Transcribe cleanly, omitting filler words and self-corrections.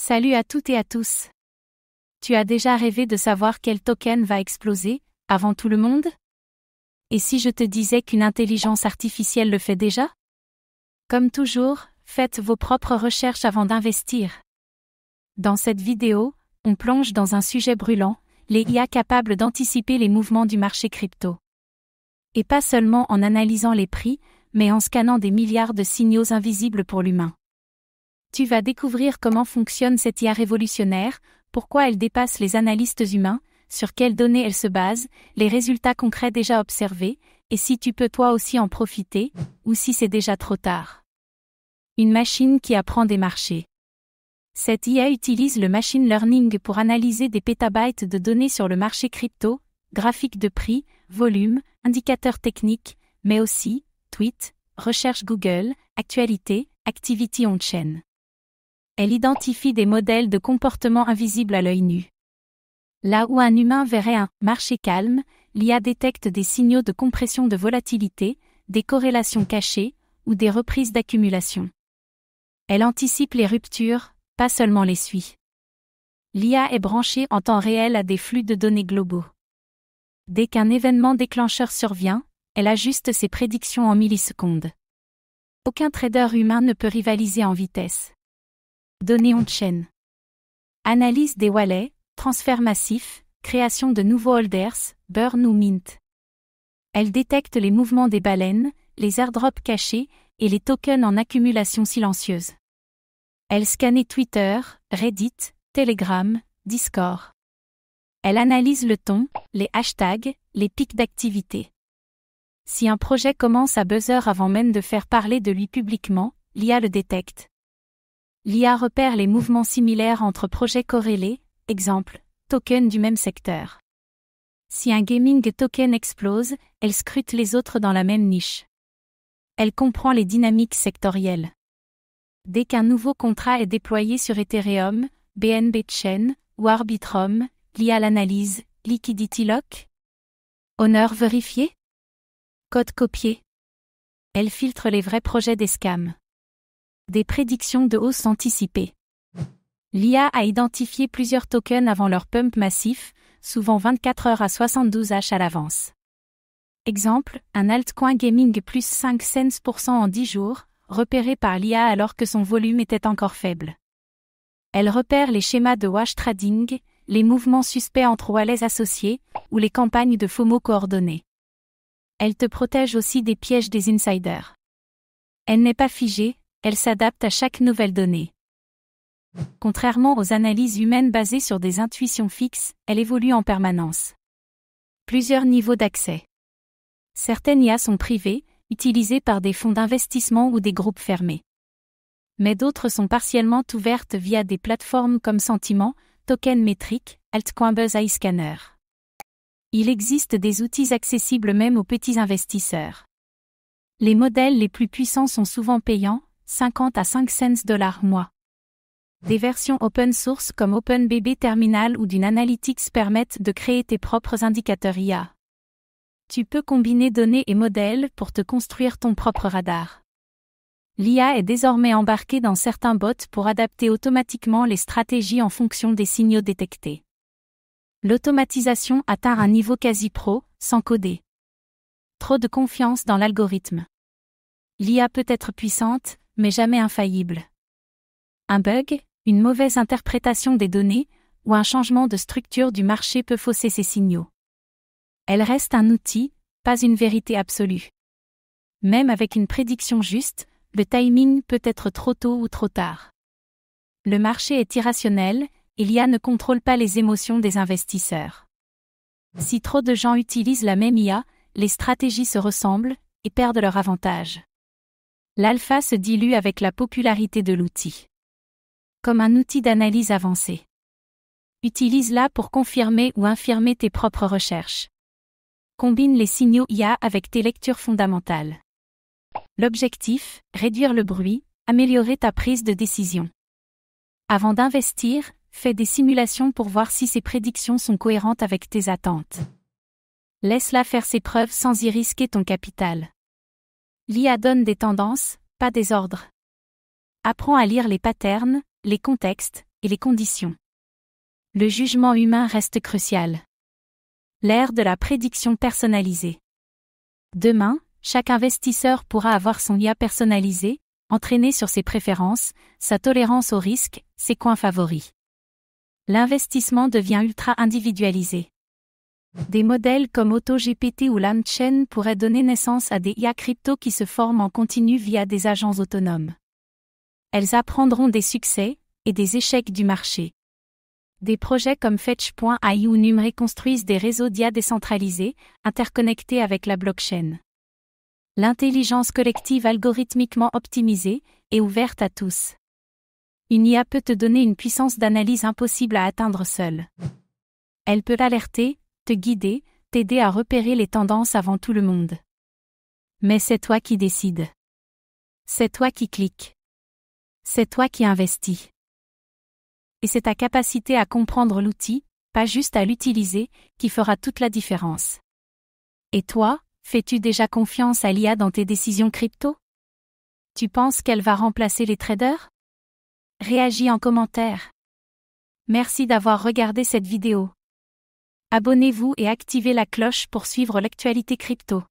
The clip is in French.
Salut à toutes et à tous. Tu as déjà rêvé de savoir quel token va exploser, avant tout le monde? Et si je te disais qu'une intelligence artificielle le fait déjà? Comme toujours, faites vos propres recherches avant d'investir. Dans cette vidéo, on plonge dans un sujet brûlant, les IA capables d'anticiper les mouvements du marché crypto. Et pas seulement en analysant les prix, mais en scannant des milliards de signaux invisibles pour l'humain. Tu vas découvrir comment fonctionne cette IA révolutionnaire, pourquoi elle dépasse les analystes humains, sur quelles données elle se base, les résultats concrets déjà observés, et si tu peux toi aussi en profiter, ou si c'est déjà trop tard. Une machine qui apprend des marchés. Cette IA utilise le machine learning pour analyser des pétabytes de données sur le marché crypto, graphiques de prix, volume, indicateurs techniques, mais aussi, tweets, recherche Google, actualités, activity on-chain. Elle identifie des modèles de comportement invisibles à l'œil nu. Là où un humain verrait un marché calme, l'IA détecte des signaux de compression de volatilité, des corrélations cachées, ou des reprises d'accumulation. Elle anticipe les ruptures, pas seulement les suit. L'IA est branchée en temps réel à des flux de données globaux. Dès qu'un événement déclencheur survient, elle ajuste ses prédictions en millisecondes. Aucun trader humain ne peut rivaliser en vitesse. Données on-chain. Analyse des wallets, transferts massifs, création de nouveaux holders, burn ou mint. Elle détecte les mouvements des baleines, les airdrops cachés et les tokens en accumulation silencieuse. Elle scanne Twitter, Reddit, Telegram, Discord. Elle analyse le ton, les hashtags, les pics d'activité. Si un projet commence à buzzer avant même de faire parler de lui publiquement, l'IA le détecte. L'IA repère les mouvements similaires entre projets corrélés, exemple, tokens du même secteur. Si un gaming token explose, elle scrute les autres dans la même niche. Elle comprend les dynamiques sectorielles. Dès qu'un nouveau contrat est déployé sur Ethereum, BNB Chain ou Arbitrum, l'IA l'analyse, liquidity lock. Honneur vérifié? Code copié. Elle filtre les vrais projets des scams. Des prédictions de hausse anticipées. L'IA a identifié plusieurs tokens avant leur pump massif, souvent 24 heures à 72 h à l'avance. Exemple, un altcoin gaming plus 5 cents% en 10 jours, repéré par l'IA alors que son volume était encore faible. Elle repère les schémas de wash trading, les mouvements suspects entre wallets associés, ou les campagnes de FOMO coordonnées. Elle te protège aussi des pièges des insiders. Elle n'est pas figée, elle s'adapte à chaque nouvelle donnée. Contrairement aux analyses humaines basées sur des intuitions fixes, elle évolue en permanence. Plusieurs niveaux d'accès. Certaines IA sont privées, utilisées par des fonds d'investissement ou des groupes fermés. Mais d'autres sont partiellement ouvertes via des plateformes comme Sentiment, Token Metric, Altcoin Buzz iScanner. Il existe des outils accessibles même aux petits investisseurs. Les modèles les plus puissants sont souvent payants, 50 à 5 cents$ mois. Des versions open source comme OpenBB Terminal ou d'une Analytics permettent de créer tes propres indicateurs IA. Tu peux combiner données et modèles pour te construire ton propre radar. L'IA est désormais embarquée dans certains bots pour adapter automatiquement les stratégies en fonction des signaux détectés. L'automatisation atteint un niveau quasi pro, sans coder. Trop de confiance dans l'algorithme. L'IA peut être puissante, mais jamais infaillible. Un bug, une mauvaise interprétation des données, ou un changement de structure du marché peut fausser ces signaux. Elle reste un outil, pas une vérité absolue. Même avec une prédiction juste, le timing peut être trop tôt ou trop tard. Le marché est irrationnel, et l'IA ne contrôle pas les émotions des investisseurs. Si trop de gens utilisent la même IA, les stratégies se ressemblent, et perdent leur avantage. L'alpha se dilue avec la popularité de l'outil. Comme un outil d'analyse avancé. Utilise-la pour confirmer ou infirmer tes propres recherches. Combine les signaux IA avec tes lectures fondamentales. L'objectif, réduire le bruit, améliorer ta prise de décision. Avant d'investir, fais des simulations pour voir si ces prédictions sont cohérentes avec tes attentes. Laisse-la faire ses preuves sans y risquer ton capital. L'IA donne des tendances, pas des ordres. Apprends à lire les patterns, les contextes, et les conditions. Le jugement humain reste crucial. L'ère de la prédiction personnalisée. Demain, chaque investisseur pourra avoir son IA personnalisé, entraîné sur ses préférences, sa tolérance au risque, ses coins favoris. L'investissement devient ultra individualisé. Des modèles comme AutoGPT ou LangChain pourraient donner naissance à des IA crypto qui se forment en continu via des agents autonomes. Elles apprendront des succès et des échecs du marché. Des projets comme Fetch.ai ou Numre construisent des réseaux d'IA décentralisés, interconnectés avec la blockchain. L'intelligence collective algorithmiquement optimisée est ouverte à tous. Une IA peut te donner une puissance d'analyse impossible à atteindre seule. Elle peut t'alerter, te guider, t'aider à repérer les tendances avant tout le monde. Mais c'est toi qui décides. C'est toi qui cliques. C'est toi qui investis. Et c'est ta capacité à comprendre l'outil, pas juste à l'utiliser, qui fera toute la différence. Et toi, fais-tu déjà confiance à l'IA dans tes décisions crypto? Tu penses qu'elle va remplacer les traders? Réagis en commentaire. Merci d'avoir regardé cette vidéo. Abonnez-vous et activez la cloche pour suivre l'actualité crypto.